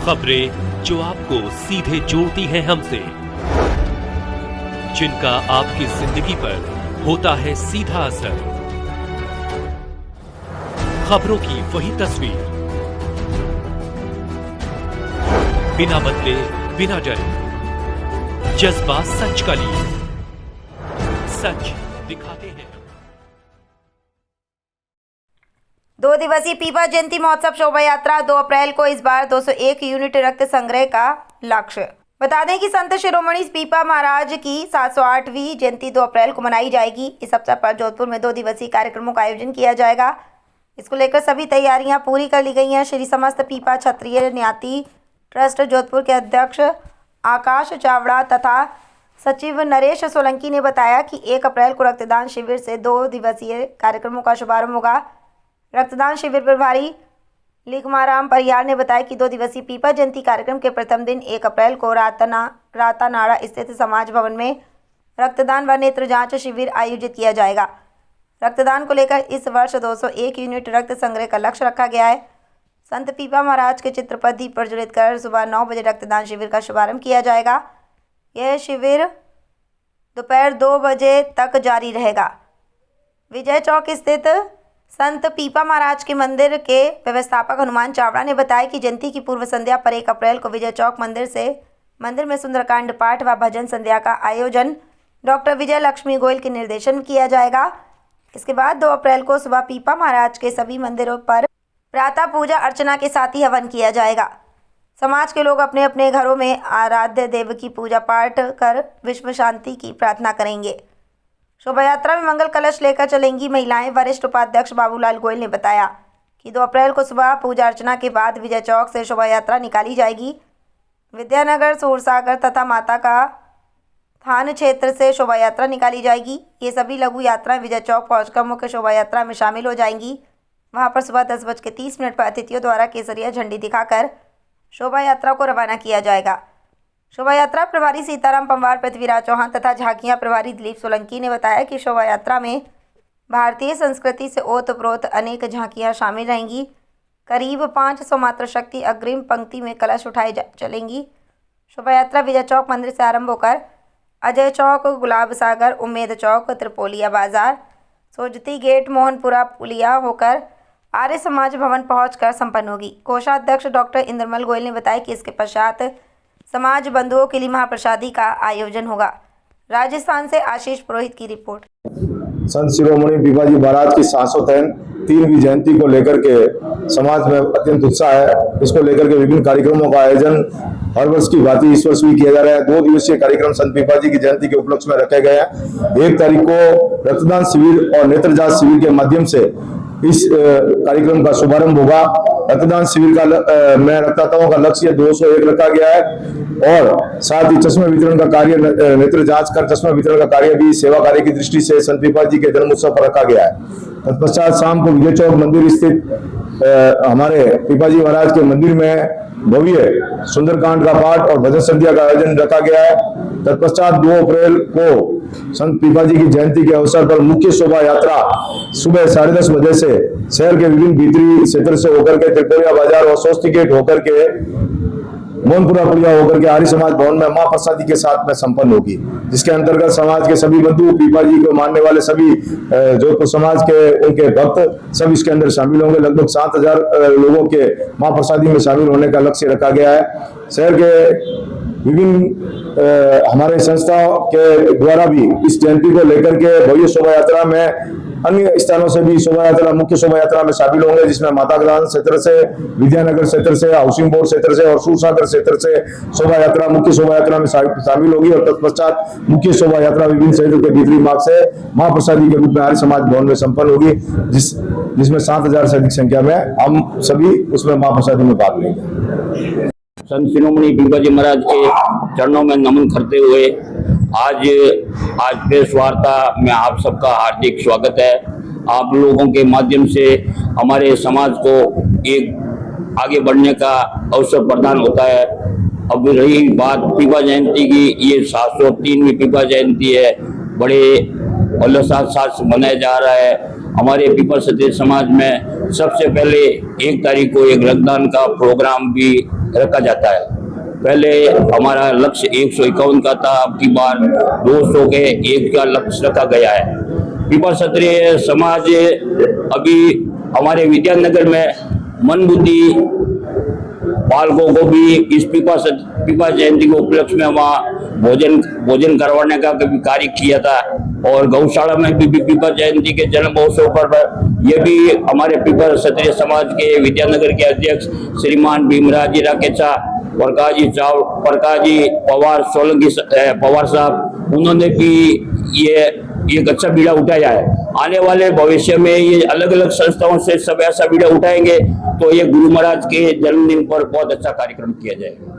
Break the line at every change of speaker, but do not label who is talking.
खबरें जो आपको सीधे जोड़ती हैं हमसे, जिनका आपकी जिंदगी पर होता है सीधा असर। खबरों की वही तस्वीर, बिना बदले बिना डरे, जज्बा सच का लिए, सच दिखाते हैं।
2 दिवसीय पीपा जयंती महोत्सव शोभा यात्रा 2 अप्रैल को इस बार 201 यूनिट रक्त संग्रह का लक्ष्य। बता दें कि संत शिरोमणि पीपा महाराज की 708वीं जयंती 2 अप्रैल को मनाई जाएगी। इस अवसर पर जोधपुर में 2 दिवसीय कार्यक्रमों का आयोजन किया जाएगा। इसको लेकर सभी तैयारियां पूरी कर ली गई हैं। श्री समस्त पीपा क्षत्रिय न्याति ट्रस्ट जोधपुर के अध्यक्ष आकाश चावड़ा तथा सचिव नरेश सोलंकी ने बताया कि 1 अप्रैल को रक्तदान शिविर से 2 दिवसीय कार्यक्रमों का शुभारंभ होगा। रक्तदान शिविर प्रभारी लिखमाराम परियार ने बताया कि 2 दिवसीय पीपा जयंती कार्यक्रम के प्रथम दिन 1 अप्रैल को रातानाड़ा स्थित समाज भवन में रक्तदान व नेत्र जांच शिविर आयोजित किया जाएगा। रक्तदान को लेकर इस वर्ष 201 यूनिट रक्त संग्रह का लक्ष्य रखा गया है। संत पीपा महाराज के चित्र पर दीप प्रज्वलित कर सुबह 9 बजे रक्तदान शिविर का शुभारंभ किया जाएगा। यह शिविर दोपहर 2 बजे तक जारी रहेगा। विजय चौक स्थित संत पीपा महाराज के मंदिर के व्यवस्थापक हनुमान चावड़ा ने बताया कि जयंती की पूर्व संध्या पर 1 अप्रैल को विजय चौक मंदिर में सुंदरकांड पाठ व भजन संध्या का आयोजन डॉक्टर विजय लक्ष्मी गोयल के निर्देशन में किया जाएगा। इसके बाद 2 अप्रैल को सुबह पीपा महाराज के सभी मंदिरों पर प्रातः पूजा अर्चना के साथ ही हवन किया जाएगा। समाज के लोग अपने अपने घरों में आराध्य देव की पूजा पाठ कर विश्व शांति की प्रार्थना करेंगे। शोभा यात्रा में मंगल कलश लेकर चलेंगी महिलाएं। वरिष्ठ उपाध्यक्ष बाबूलाल गोयल ने बताया कि 2 अप्रैल को सुबह पूजा अर्चना के बाद विजय चौक से शोभा यात्रा निकाली जाएगी। विद्यानगर, सूरसागर तथा माता का थान क्षेत्र से शोभा यात्रा निकाली जाएगी। ये सभी लघु यात्राएं विजय चौक पहुंचकर मुख्य शोभा यात्रा में शामिल हो जाएंगी। वहां पर सुबह 10:30 पर अतिथियों द्वारा केसरिया झंडी दिखाकर शोभा यात्रा को रवाना किया जाएगा। शोभा यात्रा प्रभारी सीताराम पंवार, पृथ्वीराज चौहान तथा झांकियां प्रभारी दिलीप सोलंकी ने बताया कि शोभा यात्रा में भारतीय संस्कृति से ओतप्रोत अनेक झांकियां शामिल रहेंगी। करीब 500 मातृशक्ति अग्रिम पंक्ति में कलश उठाए चलेंगी। शोभा यात्रा विजय चौक मंदिर से आरंभ होकर अजय चौक, गुलाब सागर, उम्मेद चौक, त्रिपोलिया बाजार, सोजती गेट, मोहनपुरा पुलिया होकर आर्य समाज भवन पहुंचकर संपन्न होगी। कोषाध्यक्ष डॉक्टर इंद्रमल गोयल ने बताया कि इसके पश्चात समाज बंधुओं के लिए महाप्रसादी का आयोजन होगा। राजस्थान से आशीष पुरोहित की रिपोर्ट।
संत शिरोमणि पीपा जी महाराज की 703वीं जयंती को लेकर के समाज में अत्यंत उत्साह है। इसको लेकर के विभिन्न कार्यक्रमों का आयोजन हर वर्ष की भांति इस वर्ष भी किया जा रहा है। 2 दिवसीय कार्यक्रम संत पीपा जी की जयंती के उपलक्ष्य में रखे गए हैं। 1 तारीख को रक्तदान शिविर और नेत्र जांच शिविर के माध्यम से इस कार्यक्रम का शुभारंभ होगा। रक्तदान शिविर का में रक्तदाताओं का लक्ष्य 201 रखा गया है और साथ ही चश्मे वितरण का कार्य, नेत्र जांच कर चश्मे वितरण का कार्य भी सेवा कार्य की दृष्टि से संत पीपा जी के जन्म उत्सव पर रखा गया है। तत्पश्चात शाम को विजय चौक मंदिर स्थित हमारे पीपा जी महाराज के मंदिर में भव्य सुंदरकांड का पाठ और भजन संध्या का आयोजन रखा गया है। तत्पश्चात 2 अप्रैल को संत पीपा जी की जयंती के अवसर पर मुख्य शोभा यात्रा सुबह 10:30 बजे से शहर के विभिन्न भीतरी क्षेत्र से होकर के त्रिपोलिया बाजार और सोस्ती गेट होकर के मोहनपुरा पुलिया होकर के आर्य समाज भवन में महाप्रसादी के साथ में संपन्न होगी, जिसके अंतर्गत समाज के सभी बंधु, पीपा जी को मानने वाले सभी जोधपुर समाज के उनके भक्त सब इसके अंदर शामिल होंगे। लगभग 7000 लोगों के महाप्रसादी में शामिल होने का लक्ष्य रखा गया है। शहर के विभिन्न हमारे संस्थाओं के द्वारा भी इस जयंती को लेकर के भव्य शोभा यात्रा में अन्य स्थानों से भी शोभा यात्रा, मुख्य शोभा यात्रा में शामिल होंगे, जिसमें माता गदान क्षेत्र से, विद्यानगर क्षेत्र से, हाउसिंग बोर्ड क्षेत्र से और सूरसागर क्षेत्र से शोभा यात्रा मुख्य शोभा यात्रा में शामिल होगी और तत्पश्चात मुख्य शोभा यात्रा विभिन्न क्षेत्रों के भीतरी मार्ग से महाप्रसादी के रूप में आर्य समाज भवन में संपन्न होगी, जिसमें 7000 से अधिक संख्या में हम सभी उसमें महाप्रसादी में भाग लेंगे।
संत शिरोमणि पीपा जी महाराज के चरणों में नमन करते हुए आज प्रेस वार्ता में आप सबका हार्दिक स्वागत है। आप लोगों के माध्यम से हमारे समाज को एक आगे बढ़ने का अवसर प्रदान होता है। अब रही बात पीपा जयंती की, ये 703वीं पीपा जयंती है, बड़े उल्लास साथ मनाया जा रहा है। हमारे पीपल क्षत्रिय समाज में सबसे पहले 1 तारीख को एक रक्तदान का प्रोग्राम भी रखा जाता है। पहले हमारा लक्ष्य 151 का था, अब की बार 200 के 1 का लक्ष्य रखा गया है। पीपा क्षत्रिय समाज अभी हमारे विद्यानगर में मन बुद्धि बालकों को भी इस पीपा जयंती के उपलक्ष्य में वहाँ भोजन करवाने का कभी कार्य किया था, और गौशाला में भी पीपा जयंती के जन्म महोत्सव पर ये भी हमारे पीपा क्षत्रिय समाज के विद्यानगर के अध्यक्ष श्रीमान भीमराज जी राकेचा, प्रकाश जी पवार सोलंकी पवार साहब, उन्होंने भी ये एक अच्छा बीड़ा उठाया है। आने वाले भविष्य में ये अलग अलग संस्थाओं से सब ऐसा बीड़ा उठाएंगे तो ये गुरु महाराज के जन्मदिन पर बहुत अच्छा कार्यक्रम किया जाएगा।